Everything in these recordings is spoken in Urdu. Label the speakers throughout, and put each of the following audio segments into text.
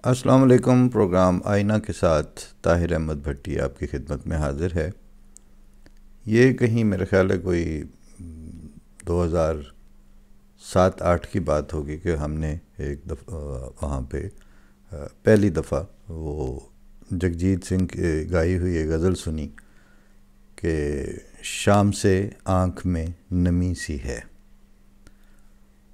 Speaker 1: السلام علیکم۔ پروگرام آئینہ کے ساتھ طاہر احمد بھٹی آپ کی خدمت میں حاضر ہے۔ یہ کہیں میرے خیال ہے کوئی 2007-08 کی بات ہوگی کہ ہم نے ایک دفعہ وہاں پہ پہلی دفعہ وہ جگجیت سنگھ کی گائی ہوئی ایک غزل سنی کہ شام سے آنکھ میں نمی سی ہے،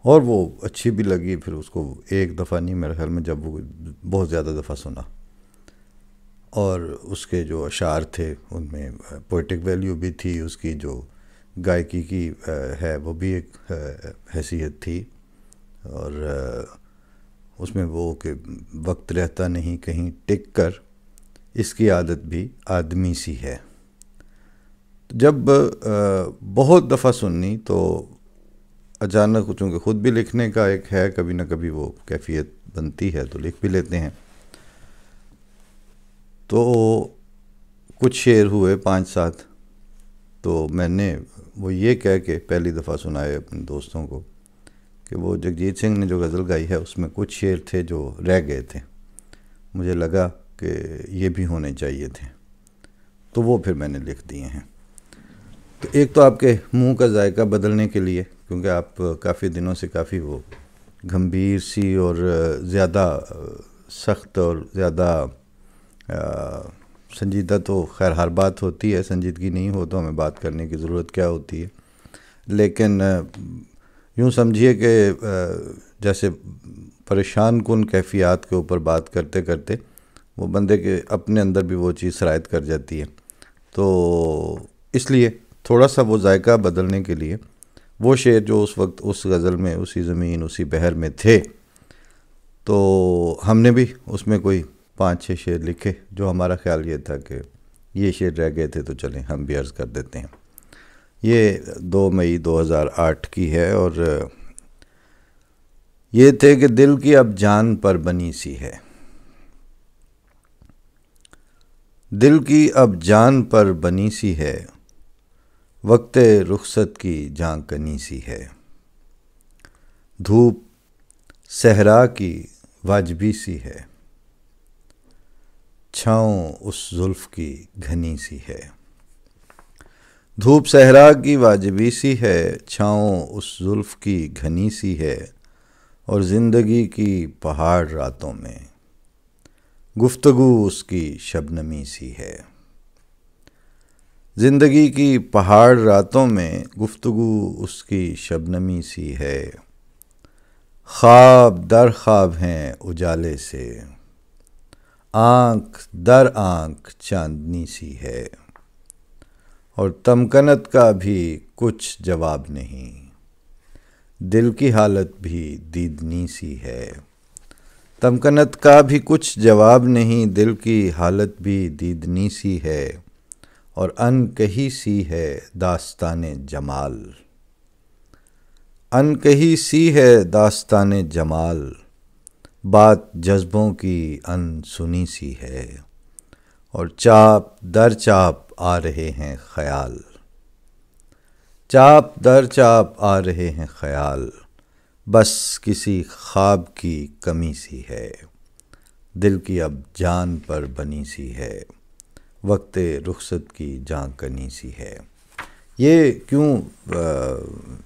Speaker 1: اور وہ اچھی بھی لگی۔ پھر اس کو ایک دفعہ نہیں، میرے خیال میں جب وہ بہت زیادہ دفعہ سنا، اور اس کے جو اشعار تھے ان میں پوئٹک ویلیو بھی تھی، اس کی جو گائیکی کی ہے وہ بھی ایک حیثیت تھی، اور اس میں وہ کہ وقت رہتا نہیں کہیں ٹک کر، اس کی عادت بھی آدمی سی ہے۔ جب بہت دفعہ سننی تو اچانک چونکہ خود بھی لکھنے کا ایک ہے، کبھی نہ کبھی وہ کیفیت بنتی ہے تو لکھ بھی لیتے ہیں۔ تو کچھ شعر ہوئے 5-7، تو میں نے وہ یہ کہہ کے پہلی دفعہ سنائے اپنے دوستوں کو کہ وہ جگجیت سنگھ نے جو غزل گائی ہے اس میں کچھ شعر تھے جو رہ گئے تھے، مجھے لگا کہ یہ بھی ہونے چاہیے تھے، تو وہ پھر میں نے لکھ دیے ہیں۔ تو ایک تو آپ کے منہ کا ذائقہ بدلنے کے لیے، کیونکہ آپ کافی دنوں سے کافی وہ گھمبیر سی اور زیادہ سخت اور زیادہ سنجیدہ، تو خیر ہر بات ہوتی ہے، سنجیدگی نہیں ہو تو ہمیں بات کرنے کی ضرورت کیا ہوتی ہے، لیکن یوں سمجھیے کہ جیسے پریشان کن کیفیات کے اوپر بات کرتے کرتے وہ بندے کے اپنے اندر بھی وہ چیز سرایت کر جاتی ہے، تو اس لیے تھوڑا سا وہ ذائقہ بدلنے کے لیے وہ شعر جو اس وقت اس غزل میں اسی زمین اسی بحر میں تھے، تو ہم نے بھی اس میں کوئی 5-6 شعر لکھے، جو ہمارا خیال یہ تھا کہ یہ شعر رہ گئے تھے تو چلیں ہم بھی عرض کر دیتے ہیں۔ یہ 2 مئی 2008 کی ہے، اور یہ تھے کہ دل کی اب جان پر بنی سی ہے، دل کی اب جان پر بنی سی ہے، وقت رخصت کی جاں کنی سی ہے، دھوپ صحرا کی واجبی سی ہے، چھاؤں اس زلف کی گھنی سی ہے، دھوپ صحرا کی واجبی سی ہے، چھاؤں اس زلف کی گھنی سی ہے، اور زندگی کی پہاڑ راتوں میں گفتگو اس کی شبنمی سی ہے، زندگی کی پہاڑ راتوں میں گفتگو اس کی شبنمی سی ہے، خواب در خواب ہیں اجالے سے، آنکھ در آنکھ چاندنی سی ہے، اور تمکنت کا بھی کچھ جواب نہیں، دل کی حالت بھی دیدنی سی ہے، تمکنت کا بھی کچھ جواب نہیں، دل کی حالت بھی دیدنی سی ہے، اور ان کہی سی ہے داستان جمال، ان کہی سی ہے داستان جمال، بات جذبوں کی ان سنی سی ہے، اور چاپ در چاپ آ رہے ہیں خیال، چاپ در چاپ آ رہے ہیں خیال، بس کسی خواب کی کمی سی ہے، دل کی اب جان پر بنی سی ہے، وقت رخصت کی جاں کنی سی ہے۔ یہ کیوں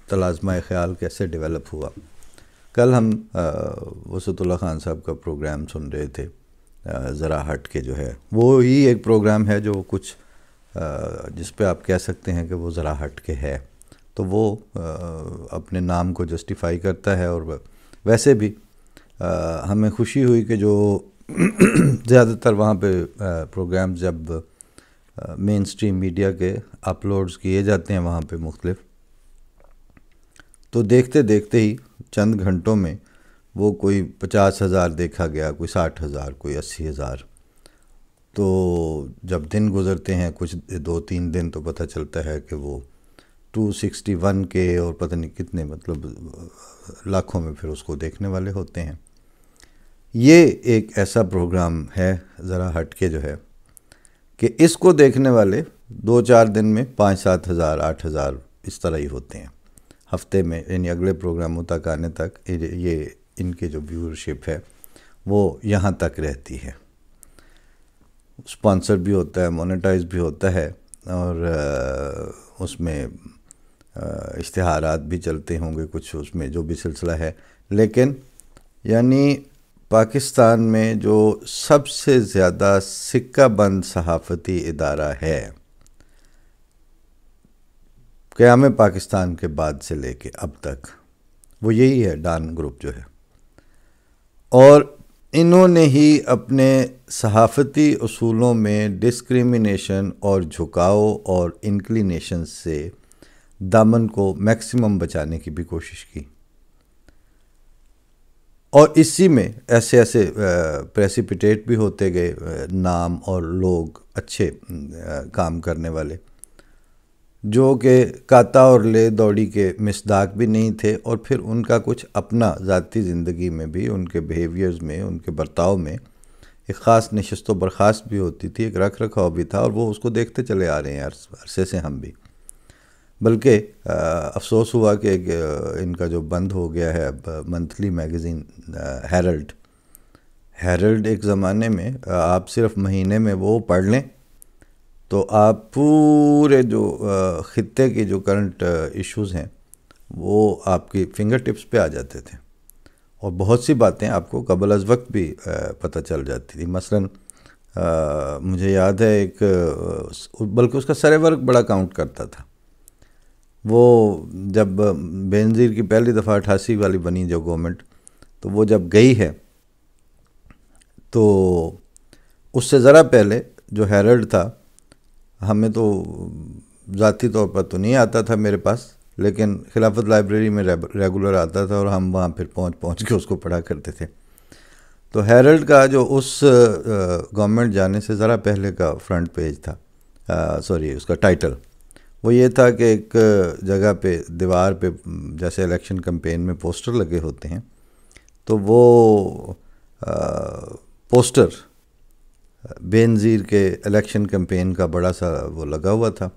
Speaker 1: تلازمہ خیال کیسے ڈیولپ ہوا؟ کل ہم وسعت اللہ خان صاحب کا پروگرام سن رہے تھے، ذرا ہٹ کے جو ہے، وہی ایک پروگرام ہے جو کچھ جس پہ آپ کہہ سکتے ہیں کہ وہ ذرا ہٹ کے ہے، تو وہ اپنے نام کو جسٹیفائی کرتا ہے، اور ویسے بھی ہمیں خوشی ہوئی کہ جو زیادہ تر وہاں پہ پروگرام جب مین سٹریم میڈیا کے اپلوڈز کیے جاتے ہیں وہاں پہ مختلف، تو دیکھتے دیکھتے ہی چند گھنٹوں میں وہ کوئی 50,000 دیکھا گیا، کوئی 60,000، کوئی 80,000، تو جب دن گزرتے ہیں کچھ 2-3 دن تو پتہ چلتا ہے کہ وہ 261 کے اور پتہ نہیں کتنے، مطلب لاکھوں میں پھر اس کو دیکھنے والے ہوتے ہیں۔ یہ ایک ایسا پروگرام ہے ذرا ہٹ کے جو ہے کہ اس کو دیکھنے والے 2-4 دن میں 5-7 ہزار 8 ہزار اس طرح ہی ہوتے ہیں، ہفتے میں، یعنی اگلے پروگراموں تک آنے تک یہ ان کے جو ویورشپ ہے وہ یہاں تک رہتی ہے. اسپانسر بھی ہوتا ہے، مونیٹائز بھی ہوتا ہے، اور اس میں اشتہارات بھی چلتے ہوں گے کچھ، اس میں جو بھی سلسلہ ہے. لیکن یعنی پاکستان میں جو سب سے زیادہ سکہ بند صحافتی ادارہ ہے قیام پاکستان کے بعد سے لے کے اب تک، وہ یہی ہے، ڈان گروپ جو ہے. اور انہوں نے ہی اپنے صحافتی اصولوں میں ڈسکریمنیشن اور جھکاؤ اور انکلینیشن سے دامن کو میکسیمم بچانے کی بھی کوشش کی. اور اسی میں ایسے پریسیپیٹیٹ بھی ہوتے گئے نام اور لوگ اچھے کام کرنے والے، جو کہ کاتا اور لے دوڑی کے مصداق بھی نہیں تھے، اور پھر ان کا کچھ اپنا ذاتی زندگی میں بھی، ان کے بیہیویئرز میں، ان کے برتاؤ میں ایک خاص نشست و برخاست بھی ہوتی تھی، ایک رکھ رکھاؤ بھی تھا، اور وہ اس کو دیکھتے چلے آ رہے ہیں عرصے سے ہم بھی. بلکہ افسوس ہوا کہ ان کا جو بند ہو گیا ہے اب منتھلی میگزین ہیرلڈ ایک زمانے میں آپ صرف مہینے میں وہ پڑھ لیں تو آپ پورے جو خطے کی جو کرنٹ ایشوز ہیں وہ آپ کی فنگر ٹپس پہ آ جاتے تھے، اور بہت سی باتیں آپ کو قبل از وقت بھی پتہ چل جاتی تھی. مثلا مجھے یاد ہے ایک، بلکہ اس کا سرے ورق بڑا کاؤنٹ کرتا تھا. وہ جب بینظیر کی پہلی دفعہ 88 والی بنی جو گورنمنٹ، تو وہ جب گئی ہے تو اس سے ذرا پہلے جو ہیرلڈ تھا، ہمیں تو ذاتی طور پر تو نہیں آتا تھا میرے پاس، لیکن خلافت لائبریری میں ریگولر آتا تھا، اور ہم وہاں پھر پہنچ کے اس کو پڑھا کرتے تھے. تو ہیرلڈ کا جو اس گورنمنٹ جانے سے ذرا پہلے کا فرنٹ پیج تھا، اس کا ٹائٹل وہ یہ تھا کہ ایک جگہ پہ دیوار پہ جیسے الیکشن کمپین میں پوسٹر لگے ہوتے ہیں، تو وہ پوسٹر بینظیر کے الیکشن کمپین کا بڑا سا وہ لگا ہوا تھا،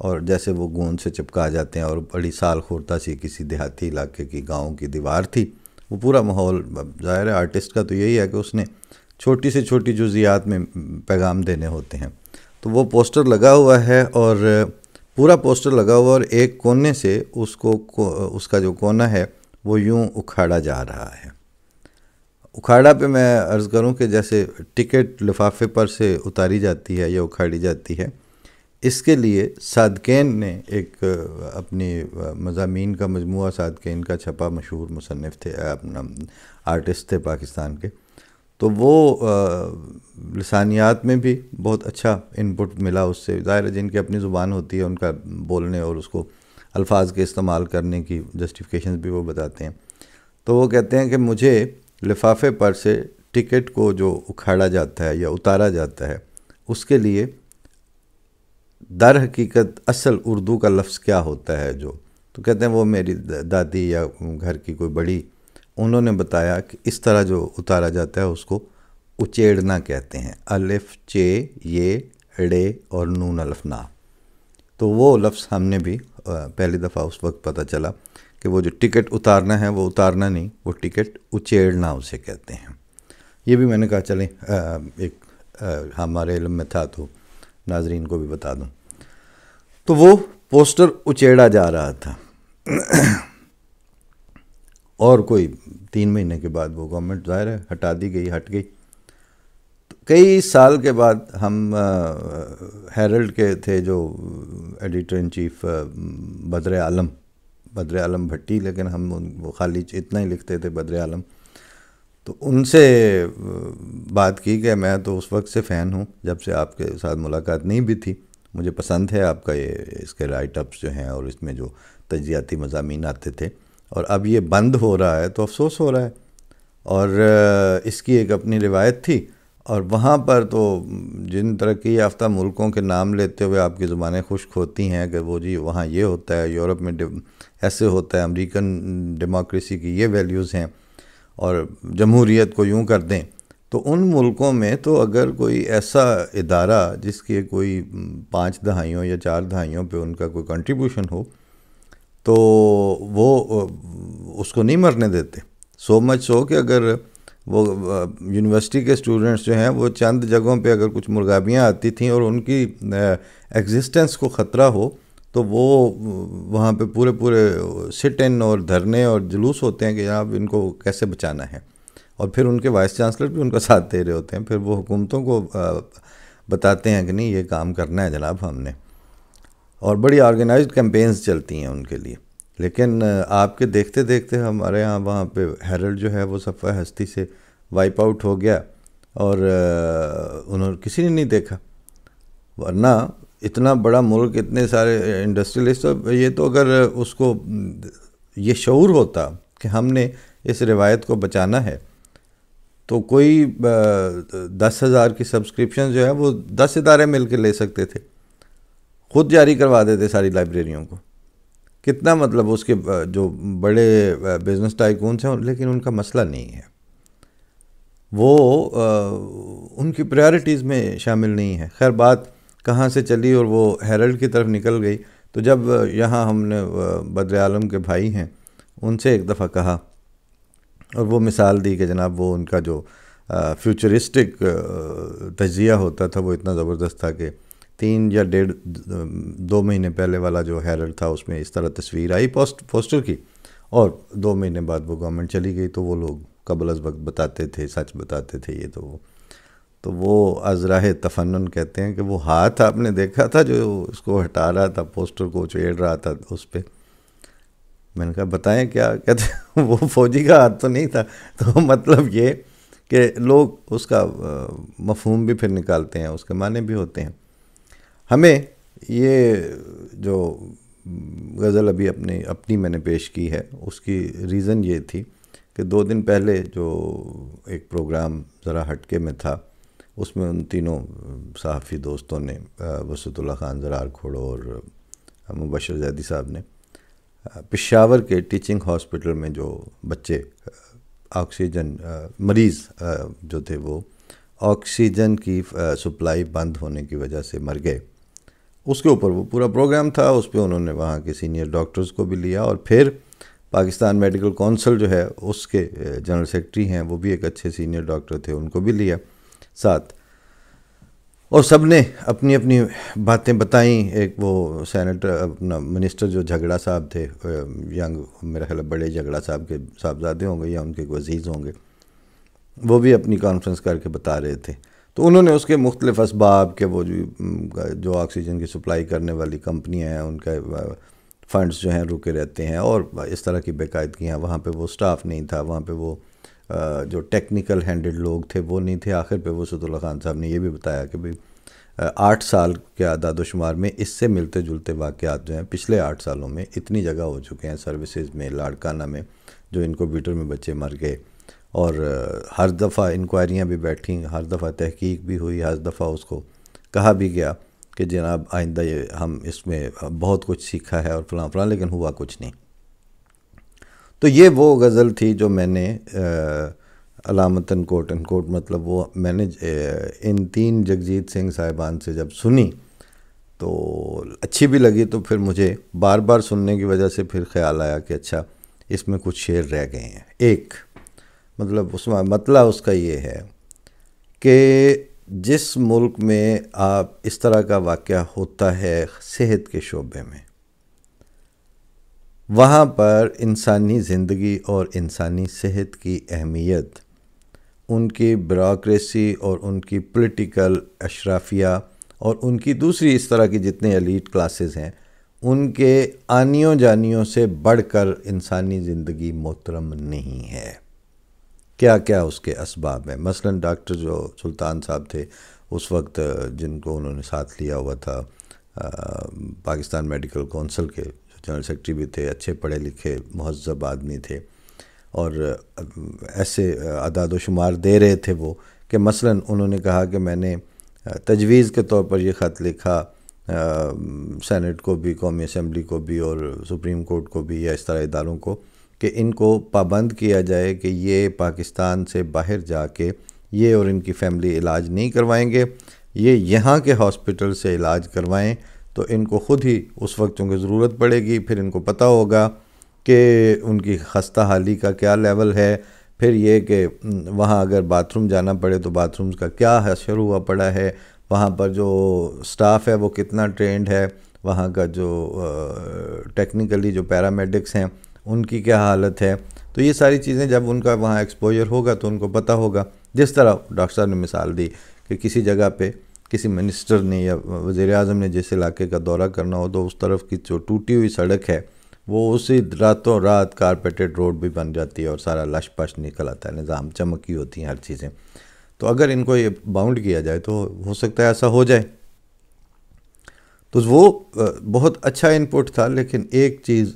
Speaker 1: اور جیسے وہ گوند سے چپکا جاتے ہیں، اور بڑی سال خورتا سی کسی دیہاتی علاقے کی گاؤں کی دیوار تھی. وہ پورا ماحول، ظاہر ہے آرٹسٹ کا تو یہی ہے کہ اس نے چھوٹی سے چھوٹی جزیات میں پیغام دینے ہوتے ہیں. تو وہ پوسٹر لگا ہوا ہے، اور پورا پوسٹر لگا ہوا، اور ایک کونے سے اس کا جو کونا ہے وہ یوں اکھاڑا جا رہا ہے. اکھاڑا پہ میں عرض کروں کہ جیسے ٹکٹ لفافے پر سے اتاری جاتی ہے یا اکھاڑی جاتی ہے، اس کے لیے صادقین نے ایک اپنی مضامین کا مجموعہ صادقین کا چھپا، مشہور مصنف تھے، اپنا آرٹسٹ تھے پاکستان کے. تو وہ لسانیات میں بھی بہت اچھا انپٹ ملا اس سے. ظاہر ہے جن کی اپنی زبان ہوتی ہے ان کا بولنے اور اس کو الفاظ کے استعمال کرنے کی جسٹیفیکیشنز بھی وہ بتاتے ہیں. تو وہ کہتے ہیں کہ مجھے لفافے پر سے ٹکٹ کو جو اکھاڑا جاتا ہے یا اتارا جاتا ہے، اس کے لیے در حقیقت اصل اردو کا لفظ کیا ہوتا ہے تو کہتے ہیں وہ میری دادی یا گھر کی کوئی بڑی، انہوں نے بتایا کہ اس طرح جو اتارا جاتا ہے اس کو اچیڑنا کہتے ہیں، الف چے یہ ڑے اور نون الف نا. تو وہ لفظ ہم نے بھی پہلی دفعہ اس وقت پتہ چلا کہ وہ جو ٹکٹ اتارنا ہے وہ اتارنا نہیں، وہ ٹکٹ اچیڑنا اسے کہتے ہیں. یہ بھی میں نے کہا چلیں ایک ہمارے علم میں تھا تو ناظرین کو بھی بتا دوں. تو وہ پوسٹر اچیڑا جا رہا تھا، اور کوئی 3 مہینے کے بعد وہ گورنمنٹ ظاہر ہے ہٹ گئی. کئی سال کے بعد ہم ہیرلڈ کے تھے جو ایڈیٹر ان چیف بدر عالم بھٹی، لیکن ہم وہ خالی اتنا ہی لکھتے تھے بدر عالم. تو ان سے بات کی کہ میں تو اس وقت سے فین ہوں جب سے آپ کے ساتھ ملاقات نہیں بھی تھی، مجھے پسند ہے آپ کا اس کے رائٹ اپس جو ہیں اور اس میں جو تجزیاتی مضامین آتے تھے، اور اب یہ بند ہو رہا ہے تو افسوس ہو رہا ہے. اور اس کی ایک اپنی روایت تھی، اور وہاں پر تو جن ترقی یافتہ ملکوں کے نام لیتے ہوئے آپ کی زبانیں خشک ہوتی ہیں کہ وہ جی وہاں یہ ہوتا ہے، یورپ میں ایسے ہوتا ہے، امریکن ڈیموکریسی کی یہ ویلیوز ہیں، اور جمہوریت کو یوں کر دیں. تو ان ملکوں میں تو اگر کوئی ایسا ادارہ جس کی کوئی 5 دہائیوں یا 4 دہائیوں پہ ان کا کوئی کنٹریبیوشن ہو تو وہ اس کو نہیں مرنے دیتے. سو مچ سو کہ اگر وہ یونیورسٹی کے اسٹوڈنٹس جو ہیں وہ چند جگہوں پہ اگر کچھ مرغابیاں آتی تھیں اور ان کی ایگزسٹنس کو خطرہ ہو تو وہ وہاں پہ پورے سٹ ان اور دھرنے اور جلوس ہوتے ہیں کہ جناب ان کو کیسے بچانا ہے، اور پھر ان کے وائس چانسلر بھی ان کا ساتھ دے رہے ہوتے ہیں، پھر وہ حکومتوں کو بتاتے ہیں کہ نہیں یہ کام کرنا ہے جناب ہم نے، اور بڑی آرگنائزڈ کیمپینز چلتی ہیں ان کے لیے۔ لیکن آپ کے دیکھتے دیکھتے ہمارے ہاں وہاں پہ ہیرلڈ جو ہے وہ صفحہ ہستی سے وائپ آؤٹ ہو گیا، اور کسی نے نہیں دیکھا، ورنہ اتنا بڑا ملک، اتنے سارے انڈسٹریلسٹ، یہ تو اگر اس کو یہ شعور ہوتا کہ ہم نے اس روایت کو بچانا ہے تو کوئی 10,000 کی سبسکرپشن جو ہے وہ 10 ادارے مل کے لے سکتے تھے، خود جاری کروا دیتے ساری لائبریریوں کو۔ کتنا مطلب اس کے جو بڑے بزنس ٹائکونس ہیں، لیکن ان کا مسئلہ نہیں ہے، وہ ان کی پریارٹیز میں شامل نہیں ہے۔ خیر بات کہاں سے چلی اور وہ ہیرلڈ کی طرف نکل گئی، تو جب یہاں ہم نے بدر عالم کے بھائی ہیں ان سے ایک دفعہ کہا اور وہ مثال دی کہ جناب وہ ان کا جو فیوچرسٹک تجزیہ ہوتا تھا وہ اتنا زبردست تھا کہ 3 یا 2 مہینے پہلے والا جو ہیرلڈ تھا اس میں اس طرح تصویر آئی پوسٹر کی، اور 2 مہینے بعد وہ گورنمنٹ چلی گئی، تو وہ لوگ قبل از وقت بتاتے تھے، سچ بتاتے تھے۔ یہ تو وہ از راہ تفنن کہتے ہیں کہ وہ ہاتھ آپ نے دیکھا تھا جو اس کو ہٹا رہا تھا، پوسٹر کو چھیڑ رہا تھا اس پہ، میں نے کہا بتائیں کیا؟ کہتے وہ فوجی کا ہاتھ تو نہیں تھا۔ تو مطلب یہ کہ لوگ اس کا مفہوم بھی پھر نکالتے ہیں، اس کے معنی بھی ہوتے ہیں۔ ہمیں یہ جو غزل ابھی اپنی میں نے پیش کی ہے، اس کی ریزن یہ تھی کہ 2 دن پہلے جو ایک پروگرام ذرا ہٹکے میں تھا، اس میں ان تینوں صحافی دوستوں نے، وسعت اللہ خان زرار کھوڑو اور مبشر زیدی صاحب نے، پشاور کے ٹیچنگ ہاسپٹل میں جو بچے آکسیجن مریض جو تھے وہ آکسیجن کی سپلائی بند ہونے کی وجہ سے مر گئے، اس کے اوپر وہ پورا پروگرام تھا۔ اس پہ انہوں نے وہاں کے سینئر ڈاکٹرز کو بھی لیا، اور پھر پاکستان میڈیکل کونسل جو ہے اس کے جنرل سیکرٹری ہیں، وہ بھی ایک اچھے سینئر ڈاکٹر تھے، ان کو بھی لیا ساتھ، اور سب نے اپنی اپنی باتیں بتائیں۔ ایک وہ سینیٹر اپنا منسٹر جو جھگڑا صاحب تھے، ینگ، میرا خیال ہے بڑے جھگڑا صاحب کے صاحبزادے ہوں گے یا ان کے عزیز ہوں گے، وہ بھی اپنی کانفرنس کر کے بتا رہے تھے۔ تو انہوں نے اس کے مختلف اسباب کہ وہ جو آکسیجن کی سپلائی کرنے والی کمپنیاں ہیں ان کا فنڈز جو ہیں رکے رہتے ہیں، اور اس طرح کی بے قاعدگیاں، وہاں پہ وہ سٹاف نہیں تھا، وہاں پہ وہ جو ٹیکنیکل ہینڈڈ لوگ تھے وہ نہیں تھے۔ آخر پہ وسعت اللہ خان صاحب نے یہ بھی بتایا کہ بھئی 8 سال کے اعداد و شمار میں اس سے ملتے جلتے واقعات جو ہیں پچھلے 8 سالوں میں اتنی جگہ ہو چکے ہیں، سروسز میں، لاڑکانہ میں جو انکوبیٹر میں بچے مر گئے، اور ہر دفعہ انکوائریاں بھی بیٹھیں، ہر دفعہ تحقیق بھی ہوئی، ہر دفعہ اس کو کہا بھی گیا کہ جناب آئندہ یہ ہم اس میں بہت کچھ سیکھا ہے اور فلاں فلاں، لیکن ہوا کچھ نہیں۔ تو یہ وہ غزل تھی جو میں نے علامتاً کوٹ ان کوٹ، مطلب وہ میں نے ان 3 جگجیت سنگھ صاحبان سے جب سنی تو اچھی بھی لگی، تو پھر مجھے بار بار سننے کی وجہ سے پھر خیال آیا کہ اچھا اس میں کچھ شعر رہ گئے ہیں۔ ایک مطلب اس میں مطلع اس کا یہ ہے کہ جس ملک میں آپ اس طرح کا واقعہ ہوتا ہے صحت کے شعبے میں، وہاں پر انسانی زندگی اور انسانی صحت کی اہمیت، ان کی بیوروکریسی اور ان کی پولیٹیکل اشرافیہ اور ان کی دوسری اس طرح کی جتنے ایلیٹ کلاسز ہیں، ان کے آنیوں جانیوں سے بڑھ کر انسانی زندگی محترم نہیں ہے۔ کیا کیا اس کے اسباب ہیں؟ مثلا ڈاکٹر جو سلطان صاحب تھے اس وقت، جن کو انہوں نے ساتھ لیا ہوا تھا، پاکستان میڈیکل کونسل کے جنرل سیکرٹری بھی تھے، اچھے پڑھے لکھے مہذب آدمی تھے، اور ایسے اعداد و شمار دے رہے تھے وہ کہ مثلا انہوں نے کہا کہ میں نے تجویز کے طور پر یہ خط لکھا سینٹ کو بھی، قومی اسمبلی کو بھی، اور سپریم کورٹ کو بھی، یا اس طرح اداروں کو، کہ ان کو پابند کیا جائے کہ یہ پاکستان سے باہر جا کے یہ اور ان کی فیملی علاج نہیں کروائیں گے، یہ یہاں کے ہاسپٹل سے علاج کروائیں، تو ان کو خود ہی اس وقت چونکہ ضرورت پڑے گی، پھر ان کو پتہ ہوگا کہ ان کی خستہ حالی کا کیا لیول ہے، پھر یہ کہ وہاں اگر باتھ روم جانا پڑے تو باتھ رومز کا کیا حشر ہوا پڑا ہے، وہاں پر جو سٹاف ہے وہ کتنا ٹرینڈ ہے، وہاں کا جو ٹیکنیکلی جو پیرامیڈکس ہیں ان کی کیا حالت ہے. تو یہ ساری چیزیں جب ان کا وہاں ایکسپوجر ہوگا تو ان کو پتہ ہوگا. جس طرح ڈاکٹر صاحب نے مثال دی کہ کسی جگہ پہ کسی منسٹر نے یا وزیر اعظم نے جس علاقے کا دورہ کرنا ہو تو اس طرف کی جو ٹوٹی ہوئی سڑک ہے وہ اسی راتوں رات کارپیٹڈ روڈ بھی بن جاتی ہے اور سارا لش پش نکل آتا ہے، نظام چمکی ہوتی ہیں ہر چیزیں. تو اگر ان کو یہ باؤنڈ کیا جائے تو ہو سکتا ہے ایسا ہو جائے. تو وہ بہت اچھا انپٹ تھا. لیکن ایک چیز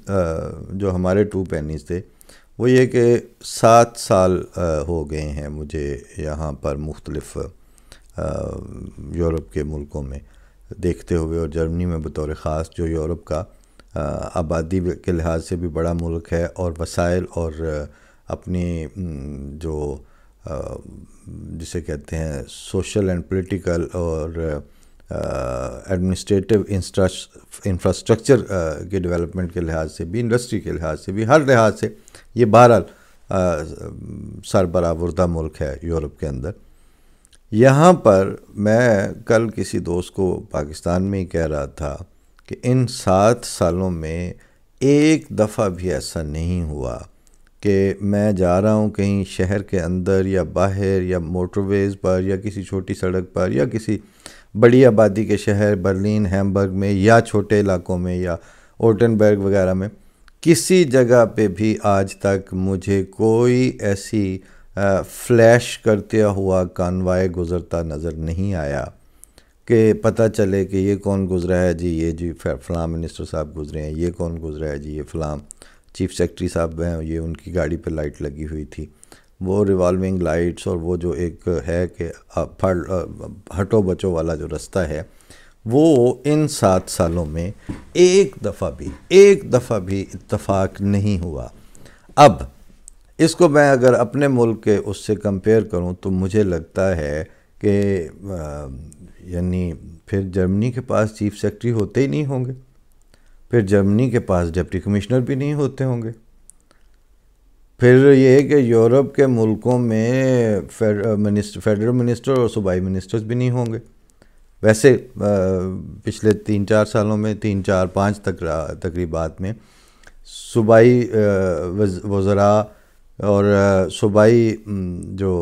Speaker 1: جو ہمارے 2 پینیز تھے وہ یہ کہ 7 سال ہو گئے ہیں مجھے یہاں پر مختلف یورپ کے ملکوں میں دیکھتے ہوئے، اور جرمنی میں بطور خاص جو یورپ کا آبادی کے لحاظ سے بھی بڑا ملک ہے اور وسائل اور اپنی جو جسے کہتے ہیں سوشل اینڈ پولیٹیکل اور ایڈمنسٹریٹو انفراسٹرکچر کے ڈیولپمنٹ کے لحاظ سے بھی، انڈسٹری کے لحاظ سے بھی، ہر لحاظ سے یہ بہرحال سربراہ ملک ہے یورپ کے اندر. یہاں پر میں کل کسی دوست کو پاکستان میں ہی کہہ رہا تھا کہ ان 7 سالوں میں ایک دفعہ بھی ایسا نہیں ہوا کہ میں جا رہا ہوں کہیں شہر کے اندر یا باہر یا موٹر ویز پر یا کسی چھوٹی سڑک پر یا کسی بڑی آبادی کے شہر برلن، ہیمبرگ میں یا چھوٹے علاقوں میں یا اوٹنبرگ وغیرہ میں، کسی جگہ پہ بھی آج تک مجھے کوئی ایسی فلیش کرتے ہوا کانوائے گزرتا نظر نہیں آیا کہ پتہ چلے کہ یہ کون گزرا ہے جی، یہ جی فلاں منسٹر صاحب گزرے ہیں، یہ کون گزرا ہے جی، یہ فلاں چیف سیکرٹری صاحب ہیں، یہ ان کی گاڑی پہ لائٹ لگی ہوئی تھی. وہ ریوالونگ لائٹس اور وہ جو ایک ہے کہ ہٹو بچو والا جو رستہ ہے، وہ ان 7 سالوں میں ایک دفعہ بھی اتفاق نہیں ہوا. اب اس کو میں اگر اپنے ملک کے اس سے کمپیئر کروں تو مجھے لگتا ہے کہ یعنی پھر جرمنی کے پاس چیف سیکرٹری ہوتے ہی نہیں ہوں گے، پھر جرمنی کے پاس ڈپٹی کمشنر بھی نہیں ہوتے ہوں گے، پھر یہ ہے کہ یورپ کے ملکوں میں فیڈرل منسٹر اور صوبائی منسٹرز بھی نہیں ہوں گے. ویسے پچھلے 3-4 سالوں میں 3-4-5 تقریبات میں صوبائی وزراء اور صوبائی جو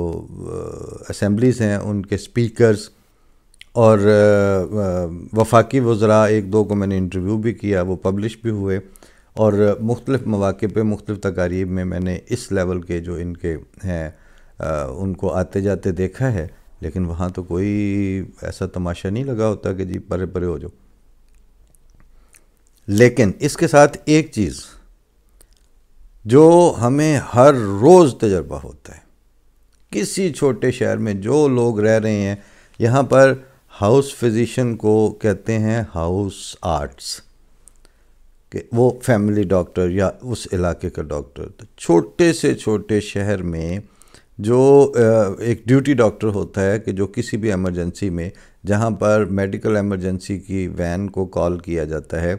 Speaker 1: اسمبلیز ہیں ان کے سپیکرز اور وفاقی وزراء 1-2 کو میں نے انٹرویو بھی کیا، وہ پبلش بھی ہوئے، اور مختلف مواقع پہ مختلف تقاریب میں نے اس لیول کے جو ان کے ہیں ان کو آتے جاتے دیکھا ہے. لیکن وہاں تو کوئی ایسا تماشا نہیں لگا ہوتا کہ جی پرے پرے ہو جاؤ. لیکن اس کے ساتھ ایک چیز جو ہمیں ہر روز تجربہ ہوتا ہے، کسی چھوٹے شہر میں جو لوگ رہ رہے ہیں، یہاں پر ہاؤس فزیشین کو کہتے ہیں ہاؤس آرٹس، کہ وہ فیملی ڈاکٹر یا اس علاقے کا ڈاکٹر. تو چھوٹے سے چھوٹے شہر میں جو ایک ڈیوٹی ڈاکٹر ہوتا ہے کہ جو کسی بھی ایمرجنسی میں جہاں پر میڈیکل ایمرجنسی کی وین کو کال کیا جاتا ہے،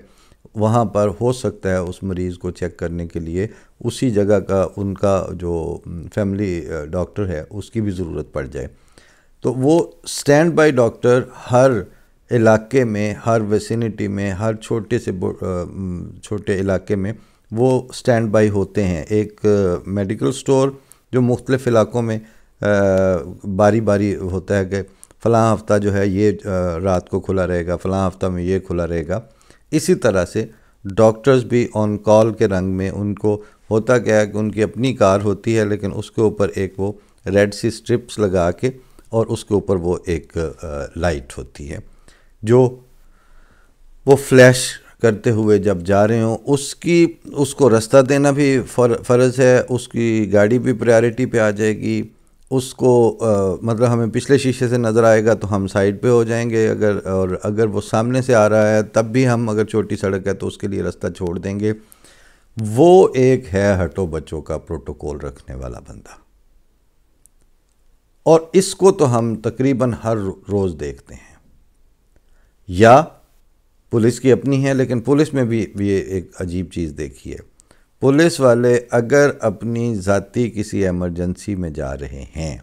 Speaker 1: وہاں پر ہو سکتا ہے اس مریض کو چیک کرنے کے لیے اسی جگہ کا ان کا جو فیملی ڈاکٹر ہے اس کی بھی ضرورت پڑ جائے. تو وہ سٹینڈ بائی ڈاکٹر ہر علاقے میں، ہر ویسینٹی میں، ہر چھوٹے سے چھوٹے علاقے میں وہ سٹینڈ بائی ہوتے ہیں. ایک میڈیکل سٹور جو مختلف علاقوں میں باری باری ہوتا ہے کہ فلاں ہفتہ جو ہے یہ رات کو کھلا رہے گا، فلاں ہفتہ میں یہ کھلا رہے گا. اسی طرح سے ڈاکٹرز بھی آن کال کے رنگ میں، ان کو ہوتا کیا ہے کہ ان کی اپنی کار ہوتی ہے لیکن اس کے اوپر ایک وہ ریڈ سی سٹرپس لگا کے اور اس کے اوپر وہ ایک لائٹ ہوتی ہے جو وہ فلیش کرتے ہوئے جب جا رہے ہوں اس کو رستہ دینا بھی فرض ہے. اس کی گاڑی بھی پریارٹی پہ آ جائے گی. اس کو مطلب ہمیں پچھلے شیشے سے نظر آئے گا تو ہم سائڈ پہ ہو جائیں گے، اگر وہ سامنے سے آ رہا ہے تب بھی ہم، اگر چھوٹی سڑک ہے تو اس کے لیے رستہ چھوڑ دیں گے. وہ ایک ہے ہٹو بچوں کا پروٹوکول رکھنے والا بندہ، اور اس کو تو ہم تقریباً ہر روز دیکھتے ہیں. یا پولیس کی اپنی ہے، لیکن پولیس میں بھی یہ ایک عجیب چیز دیکھی ہے. پولیس والے اگر اپنی ذاتی کسی ایمرجنسی میں جا رہے ہیں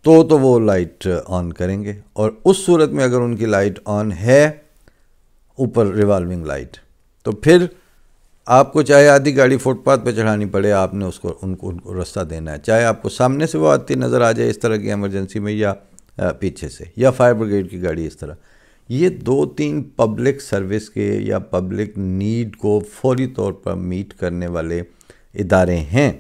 Speaker 1: تو وہ لائٹ آن کریں گے، اور اس صورت میں اگر ان کی لائٹ آن ہے اوپر ریوالونگ لائٹ، تو پھر آپ کو چاہے آدھی گاڑی فٹ پاتھ پہ چڑھانی پڑے، آپ نے ان کو راستہ دینا ہے، چاہے آپ کو سامنے سے وہ آتی نظر آ جائے اس طرح کی ایمرجنسی میں، یا پیچھے سے، یا فائر بریگیڈ کی گاڑی اس طرح۔ یہ 2-3 پبلک سروس کے یا پبلک نیڈ کو فوری طور پر میٹ کرنے والے ادارے ہیں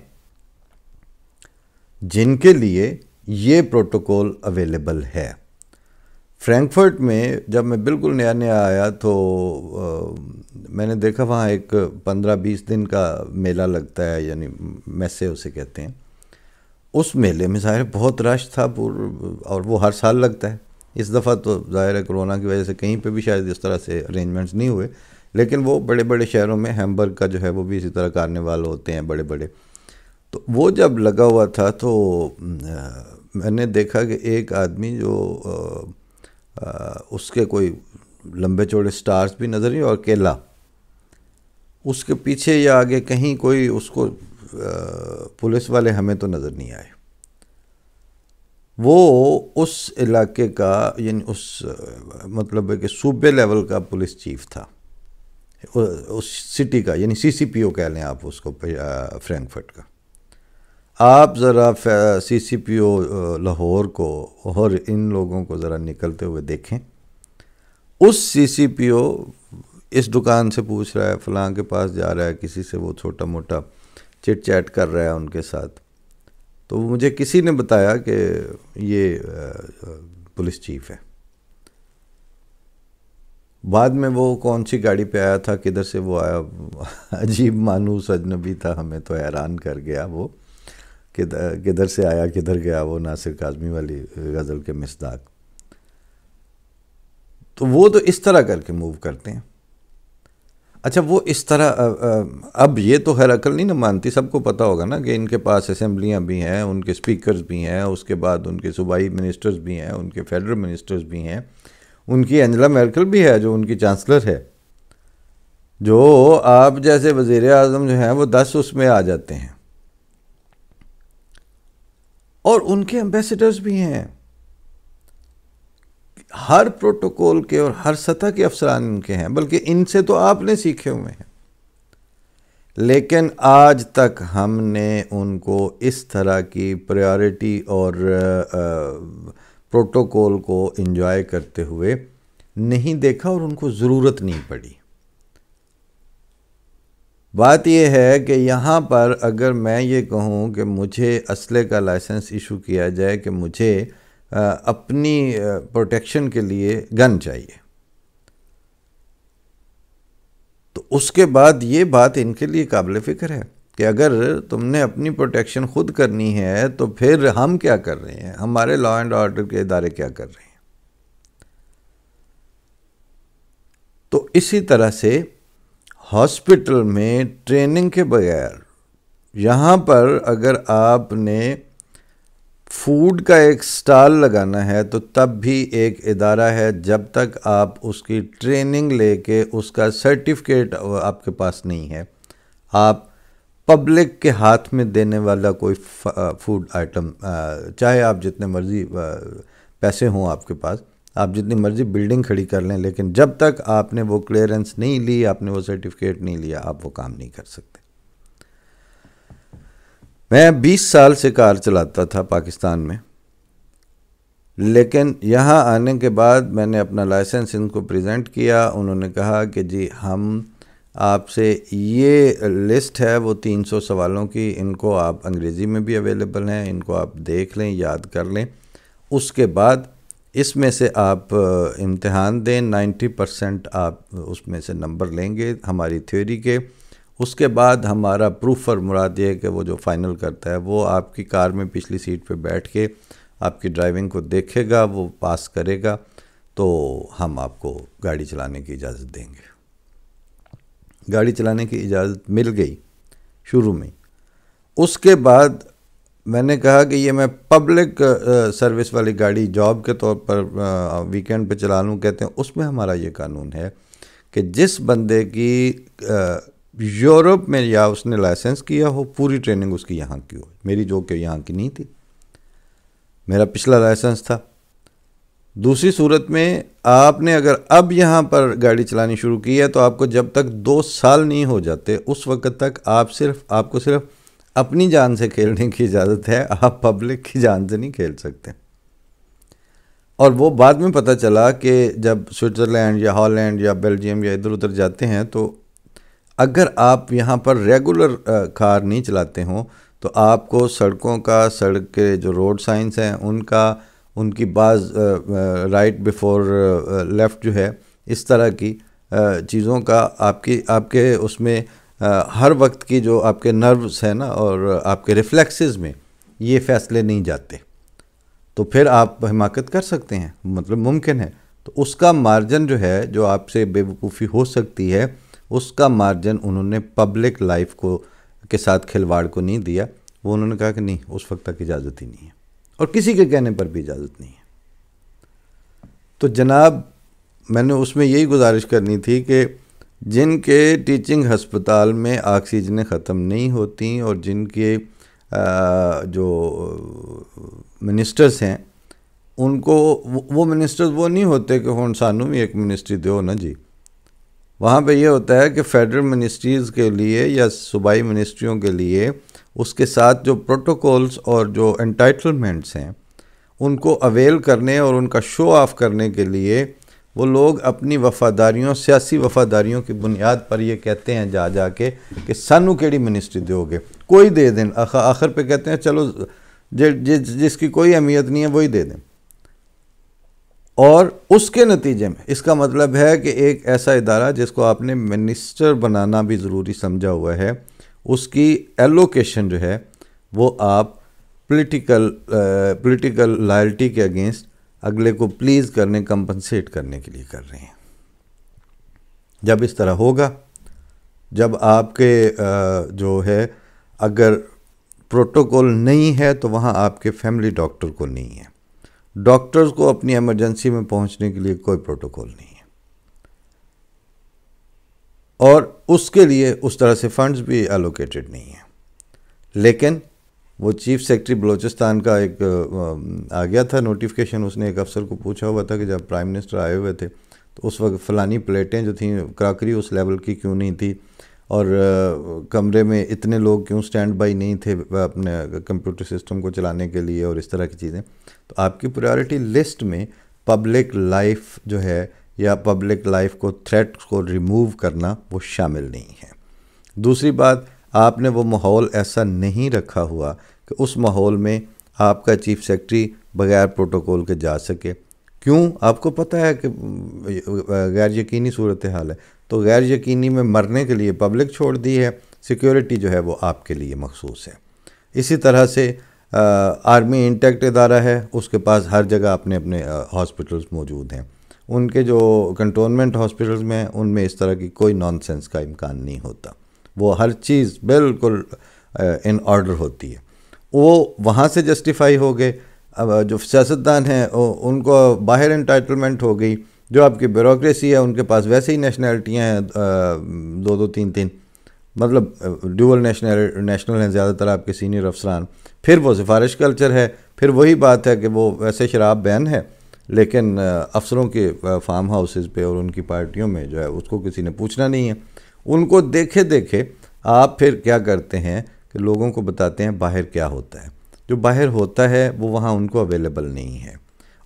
Speaker 1: جن کے لیے یہ پروٹوکول اویلیبل ہے۔ فرینکفرٹ میں جب میں بالکل نیا آیا تو میں نے دیکھا وہاں ایک 15-20 دن کا میلہ لگتا ہے، یعنی میسے اسے کہتے ہیں۔ اس میلے میں ظاہر بہت رش تھا، اور وہ ہر سال لگتا ہے۔ اس دفعہ تو ظاہر ہے کرونا کی وجہ سے کہیں پہ بھی شاید اس طرح سے ارینجمنٹس نہیں ہوئے، لیکن وہ بڑے بڑے شہروں میں، ہیمبرگ کا جو ہے وہ بھی اسی طرح کارنیوال ہوتے ہیں بڑے بڑے۔ تو وہ جب لگا ہوا تھا تو میں نے دیکھا کہ ایک آدمی جو اس کے کوئی لمبے چوڑے سٹارز بھی نظر نہیں، اور اکیلا اس کے پیچھے یا آگے کہیں کوئی اس کو پولیس والے ہمیں تو نظر نہیں آئے۔ وہ اس علاقے کا، یعنی اس مطلب ہے کہ صوبے لیول کا پولیس چیف تھا اس سٹی کا، یعنی CCPO کہہ لیں آپ اس کو، فرینکفرٹ کا۔ آپ ذرا CCPO لاہور کو اور ان لوگوں کو ذرا نکلتے ہوئے دیکھیں۔ اس CCPO اس دکان سے پوچھ رہا ہے، فلاں کے پاس جا رہا ہے، کسی سے وہ چھوٹا موٹا چٹ چیٹ کر رہا ہے ان کے ساتھ۔ تو مجھے کسی نے بتایا کہ یہ پولیس چیف ہے۔ بعد میں وہ کون سی گاڑی پہ آیا تھا، کدھر سے وہ آیا، عجیب مانوس اجنبی تھا، ہمیں تو حیران کر گیا وہ، کدھر سے آیا کدھر گیا، وہ ناصر کاظمی والی غزل کے مصداق۔ تو وہ تو اس طرح کر کے موو کرتے ہیں۔ اچھا، وہ اس طرح اب یہ تو خیر عقل نہیں نہ مانتی، سب کو پتہ ہوگا نا کہ ان کے پاس اسمبلیاں بھی ہیں، ان کے سپیکرز بھی ہیں، اس کے بعد ان کے صوبائی منسٹرز بھی ہیں، ان کے فیڈرل منسٹرز بھی ہیں، ان کی انجلا میرکل بھی ہے جو ان کی چانسلر ہے، جو آپ جیسے وزیر اعظم جو ہیں وہ 10 اس میں آ جاتے ہیں، اور ان کے ایمبیسڈرز بھی ہیں۔ ہر پروٹوکول کے اور ہر سطح کے افسران ان کے ہیں، بلکہ ان سے تو آپ نے سیکھے ہوئے ہیں، لیکن آج تک ہم نے ان کو اس طرح کی پریارٹی اور پروٹوکول کو انجوائے کرتے ہوئے نہیں دیکھا، اور ان کو ضرورت نہیں پڑی۔ بات یہ ہے کہ یہاں پر اگر میں یہ کہوں کہ مجھے اسلحے کا لائسنس ایشو کیا جائے کہ مجھے اپنی پروٹیکشن کے لیے گن چاہیے، تو اس کے بعد یہ بات ان کے لیے قابل فکر ہے کہ اگر تم نے اپنی پروٹیکشن خود کرنی ہے تو پھر ہم کیا کر رہے ہیں، ہمارے لا اینڈ آرڈر کے ادارے کیا کر رہے ہیں۔ تو اسی طرح سے ہاسپٹل میں ٹریننگ کے بغیر، یہاں پر اگر آپ نے فوڈ کا ایک سٹال لگانا ہے تو تب بھی ایک ادارہ ہے، جب تک آپ اس کی ٹریننگ لے کے اس کا سرٹیفکیٹ آپ کے پاس نہیں ہے، آپ پبلک کے ہاتھ میں دینے والا کوئی فوڈ آئٹم، چاہے آپ جتنے مرضی پیسے ہوں آپ کے پاس، آپ جتنی مرضی بلڈنگ کھڑی کر لیں، لیکن جب تک آپ نے وہ کلیئرنس نہیں لی، آپ نے وہ سرٹیفکیٹ نہیں لیا، آپ وہ کام نہیں کر سکتے۔ میں 20 سال سے کار چلاتا تھا پاکستان میں، لیکن یہاں آنے کے بعد میں نے اپنا لائسنس ان کو پریزنٹ کیا، انہوں نے کہا کہ جی ہم آپ سے یہ لسٹ ہے وہ 300 سوالوں کی، ان کو آپ انگریزی میں بھی اویلیبل ہیں، ان کو آپ دیکھ لیں، یاد کر لیں، اس کے بعد اس میں سے آپ امتحان دیں، 90% آپ اس میں سے نمبر لیں گے ہماری تھیوری کے، اس کے بعد ہمارا پروفر، مراد یہ ہے کہ وہ جو فائنل کرتا ہے، وہ آپ کی کار میں پچھلی سیٹ پہ بیٹھ کے آپ کی ڈرائیونگ کو دیکھے گا، وہ پاس کرے گا تو ہم آپ کو گاڑی چلانے کی اجازت دیں گے۔ گاڑی چلانے کی اجازت مل گئی شروع میں۔ اس کے بعد میں نے کہا کہ یہ میں پبلک سروس والی گاڑی جاب کے طور پر ویکینڈ پہ چلا لوں، کہتے ہیں اس میں ہمارا یہ قانون ہے کہ جس بندے کی یورپ میں یا اس نے لائسنس کیا ہو، پوری ٹریننگ اس کی یہاں کی ہو، میری جو کہ یہاں کی نہیں تھی، میرا پچھلا لائسنس تھا۔ دوسری صورت میں آپ نے اگر اب یہاں پر گاڑی چلانی شروع کی ہے تو آپ کو جب تک 2 سال نہیں ہو جاتے اس وقت تک آپ کو صرف اپنی جان سے کھیلنے کی اجازت ہے، آپ پبلک کی جان سے نہیں کھیل سکتے۔ اور وہ بعد میں پتہ چلا کہ جب سوئٹزرلینڈ یا ہالینڈ یا بیلجیم یا ادھر ادھر جاتے ہیں تو اگر آپ یہاں پر ریگولر کار نہیں چلاتے ہوں تو آپ کو سڑک کے جو روڈ سائنس ہیں ان کی بعض رائٹ بیفور لیفٹ جو ہے، اس طرح کی چیزوں کا آپ کے اس میں ہر وقت کی جو آپ کے نروز ہیں نا اور آپ کے ریفلیکسز میں یہ فیصلے نہیں جاتے، تو پھر آپ حماقت کر سکتے ہیں، مطلب ممکن ہے۔ تو اس کا مارجن جو ہے، جو آپ سے بے وقوفی ہو سکتی ہے، اس کا مارجن انہوں نے پبلک لائف کے ساتھ کھلواڑ کو نہیں دیا۔ وہ انہوں نے کہا کہ نہیں، اس وقت تک اجازت ہی نہیں ہے، اور کسی کے کہنے پر بھی اجازت نہیں ہے۔ تو جناب میں نے اس میں یہی گزارش کرنی تھی کہ جن کے ٹیچنگ ہسپتال میں آکسیجنیں ختم نہیں ہوتی اور جن کے جو منسٹرز ہیں ان کو وہ منسٹرز وہ نہیں ہوتے کہ ہون سانوں بھی ایک منسٹری دیو نا جی، وہاں پہ یہ ہوتا ہے کہ فیڈرل منسٹریز کے لیے یا صوبائی منسٹریوں کے لیے اس کے ساتھ جو پروٹوکولز اور جو انٹائٹلمنٹس ہیں ان کو اویل کرنے اور ان کا شو آف کرنے کے لیے وہ لوگ اپنی وفاداریوں، سیاسی وفاداریوں کی بنیاد پر یہ کہتے ہیں جا کے کہ سانو کیڑی منسٹری دیو گے، کوئی دے دیں، آخر پہ کہتے ہیں چلو جس کی کوئی اہمیت نہیں ہے وہی دے دیں۔ اور اس کے نتیجے میں اس کا مطلب ہے کہ ایک ایسا ادارہ جس کو آپ نے منسٹر بنانا بھی ضروری سمجھا ہوا ہے، اس کی ایلوکیشن جو ہے وہ آپ پولیٹیکل لائلٹی کے اگینسٹ اگلے کو پلیز کرنے، کمپنسیٹ کرنے کے لیے کر رہے ہیں۔ جب اس طرح ہوگا، جب آپ کے جو ہے اگر پروٹوکول نہیں ہے تو وہاں آپ کے فیملی ڈاکٹر کو نہیں ہے، ڈاکٹرز کو اپنی ایمرجنسی میں پہنچنے کے لیے کوئی پروٹوکول نہیں ہے، اور اس کے لیے اس طرح سے فنڈز بھی ایلوکیٹڈ نہیں ہیں۔ لیکن وہ چیف سیکرٹری بلوچستان کا ایک آ گیا تھا نوٹیفیکیشن، اس نے ایک افسر کو پوچھا ہوا تھا کہ جب پرائم منسٹر آئے ہوئے تھے تو اس وقت فلانی پلیٹیں جو تھیں کراکری اس لیول کی کیوں نہیں تھی، اور کمرے میں اتنے لوگ کیوں سٹینڈ بائی نہیں تھے اپنے کمپیوٹر سسٹم کو چلانے کے لیے، اور اس طرح کی چیزیں۔ تو آپ کی پریورٹی لسٹ میں پبلک لائف جو ہے یا پبلک لائف کو تھریٹ کو ریموو کرنا وہ شامل نہیں ہے۔ دوسری بات، آپ نے وہ ماحول ایسا نہیں رکھا ہوا کہ اس ماحول میں آپ کا چیف سیکرٹری بغیر پروٹوکول کے جا سکے۔ کیوں؟ آپ کو پتہ ہے کہ غیر یقینی صورتحال ہے، تو غیر یقینی میں مرنے کے لیے پبلک چھوڑ دی ہے، سیکیورٹی جو ہے وہ آپ کے لیے مخصوص ہے۔ اسی طرح سے آرمی انٹیکٹ ادارہ ہے، اس کے پاس ہر جگہ اپنے ہاسپٹلز موجود ہیں، ان کے جو کنٹونمنٹ ہاسپٹلز میں ہیں ان میں اس طرح کی کوئی نان سینس کا امکان نہیں ہوتا، وہ ہر چیز بالکل ان آرڈر ہوتی ہے۔ وہ وہاں سے جسٹیفائی ہو گئے، جو سیاستدان ہیں ان کو باہر انٹائٹلمنٹ ہو گئی، جو آپ کی بیوروکریسی ہے ان کے پاس ویسے ہی نیشنلٹیاں ہیں 2 3 مطلب ڈیول نیشنل ہیں زیادہ تر آپ کے سینئر افسران۔ پھر وہ سفارش کلچر ہے، پھر وہی بات ہے کہ وہ ویسے شراب بین ہے لیکن افسروں کے فارم ہاؤسز پہ اور ان کی پارٹیوں میں جو ہے اس کو کسی نے پوچھنا نہیں ہے۔ ان کو دیکھے آپ پھر کیا کرتے ہیں کہ لوگوں کو بتاتے ہیں باہر کیا ہوتا ہے، جو باہر ہوتا ہے وہ وہاں ان کو اویلیبل نہیں ہے،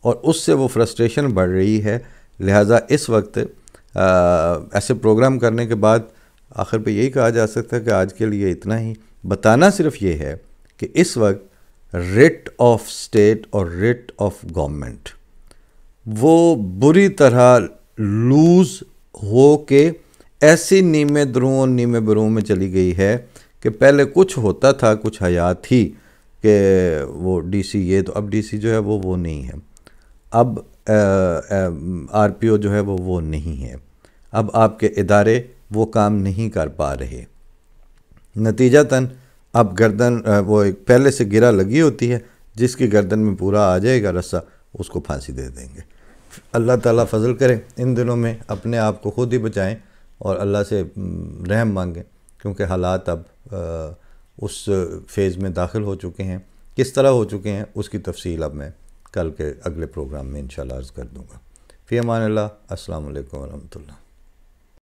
Speaker 1: اور اس سے وہ فرسٹریشن بڑھ رہی ہے۔ لہٰذا اس وقت ایسے پروگرام کرنے کے بعد آخر پہ یہی کہا جا سکتا ہے کہ آج کے لیے اتنا ہی۔ بتانا صرف یہ ہے کہ اس وقت ریٹ آف اسٹیٹ اور ریٹ آف گورنمنٹ وہ بری طرح لوز ہو کے ایسی نیمے بروں میں چلی گئی ہے کہ پہلے کچھ ہوتا تھا، کچھ حیات تھی کہ وہ ڈی سی یہ، تو اب ڈی سی جو ہے وہ نہیں ہے، اب آر پی او جو ہے وہ نہیں ہے، اب آپ کے ادارے وہ کام نہیں کر پا رہے۔ نتیجتاً اب گردن وہ ایک پہلے سے گرہ لگی ہوتی ہے، جس کی گردن میں پورا آ جائے گا رسہ، اس کو پھانسی دے دیں گے۔ اللہ تعالیٰ فضل کرے، ان دنوں میں اپنے آپ کو خود ہی بچائیں اور اللہ سے رحم مانگیں کیونکہ حالات اب اس فیز میں داخل ہو چکے ہیں. کس طرح ہو چکے ہیں اس کی تفصیل اب میں کل کے اگلے پروگرام میں انشاءاللہ عرض کر دوں گا. فی امان اللہ. السلام علیکم ورحمۃ اللہ.